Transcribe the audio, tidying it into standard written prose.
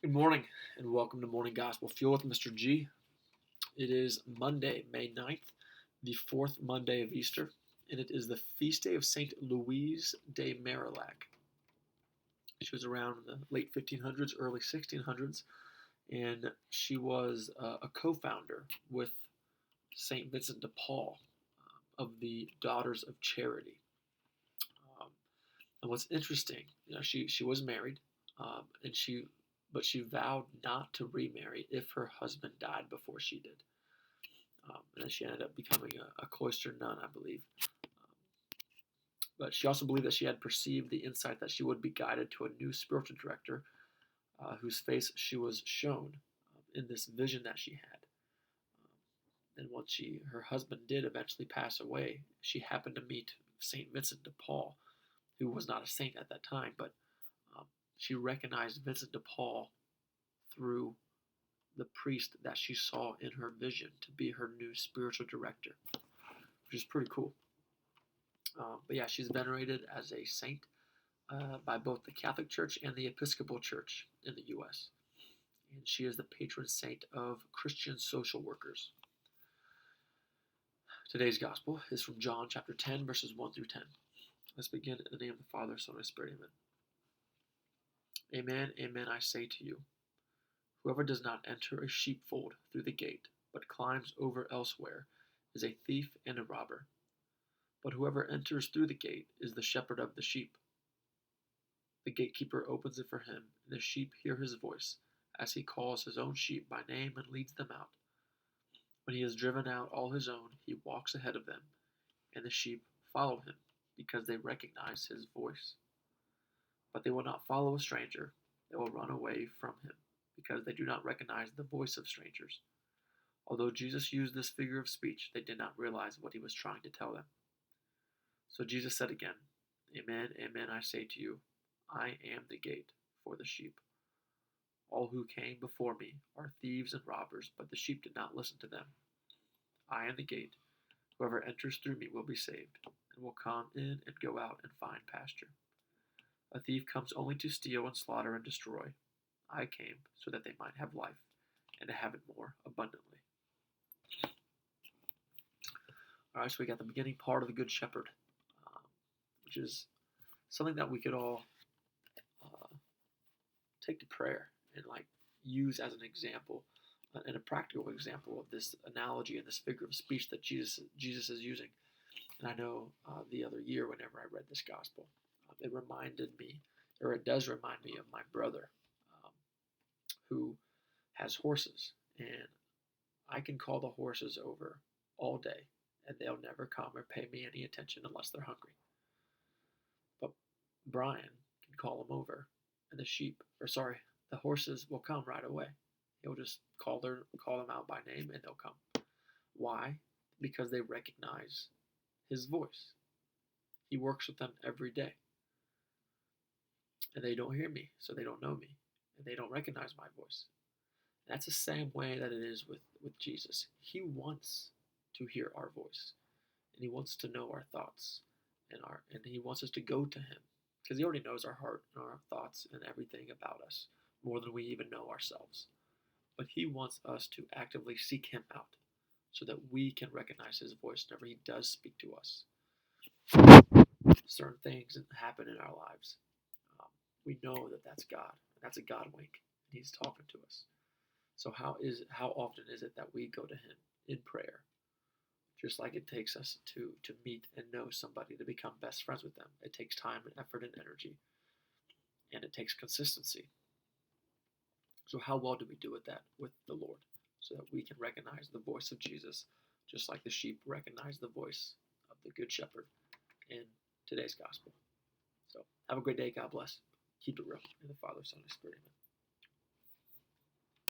Good morning and welcome to Morning Gospel Fuel with Mr. G. It is Monday, May 9th, the fourth Monday of Easter, and it is the feast day of St. Louise de Marillac. She was around in the late 1500s, early 1600s, and she was a co-founder with St. Vincent de Paul of the Daughters of Charity. Um, and what's interesting, she was married, and she vowed not to remarry if her husband died before she did. And then she ended up becoming a cloistered nun, I believe. But she also believed that she had perceived the insight that she would be guided to a new spiritual director whose face she was shown in this vision that she had. And once her husband did eventually pass away, she happened to meet St. Vincent de Paul, who was not a saint at that time, but she recognized Vincent de Paul through the priest that she saw in her vision to be her new spiritual director, which is pretty cool. But yeah, she's venerated as a saint by both the Catholic Church and the Episcopal Church in the U.S. And she is the patron saint of Christian social workers. Today's gospel is from John chapter 10, verses 1 through 10. Let's begin in the name of the Father, Son, and Spirit. Amen. Amen, amen, I say to you, whoever does not enter a sheepfold through the gate, but climbs over elsewhere, is a thief and a robber. But whoever enters through the gate is the shepherd of the sheep. The gatekeeper opens it for him, and the sheep hear his voice, as he calls his own sheep by name and leads them out. When he has driven out all his own, he walks ahead of them, and the sheep follow him, because they recognize his voice. But they will not follow a stranger. They will run away from him, because they do not recognize the voice of strangers. Although Jesus used this figure of speech, they did not realize what he was trying to tell them. So Jesus said again, Amen, amen, I say to you, I am the gate for the sheep. All who came before me are thieves and robbers, but the sheep did not listen to them. I am the gate. Whoever enters through me will be saved, and will come in and go out and find pasture. A thief comes only to steal and slaughter and destroy. I came so that they might have life, and to have it more abundantly. All right, so we got the beginning part of the Good Shepherd, which is something that we could all take to prayer and use as an example and a practical example of this analogy and this figure of speech that Jesus is using. And I know the other year, whenever I read this gospel, it reminded me, or it does remind me of my brother, who has horses, and I can call the horses over all day, and they'll never come or pay me any attention unless they're hungry. But Brian can call them over, and the horses will come right away. He'll just call them out by name, and they'll come. Why? Because they recognize his voice. He works with them every day. And they don't hear me, so they don't know me, and they don't recognize my voice. And that's the same way that it is with Jesus. He wants to hear our voice, and he wants to know our thoughts, and he wants us to go to him, because he already knows our heart and our thoughts and everything about us, more than we even know ourselves. But he wants us to actively seek him out, so that we can recognize his voice whenever he does speak to us. Certain things happen in our lives. We know that that's God. That's a God wink, and he's talking to us. So how often is it that we go to him in prayer? Just like it takes us to meet and know somebody, to become best friends with them. It takes time and effort and energy, and it takes consistency. So how well do we do with that with the Lord, so that we can recognize the voice of Jesus, just like the sheep recognize the voice of the Good Shepherd in today's gospel. So have a great day. God bless. Keep it real. In the Father, Son, and Spirit. Amen.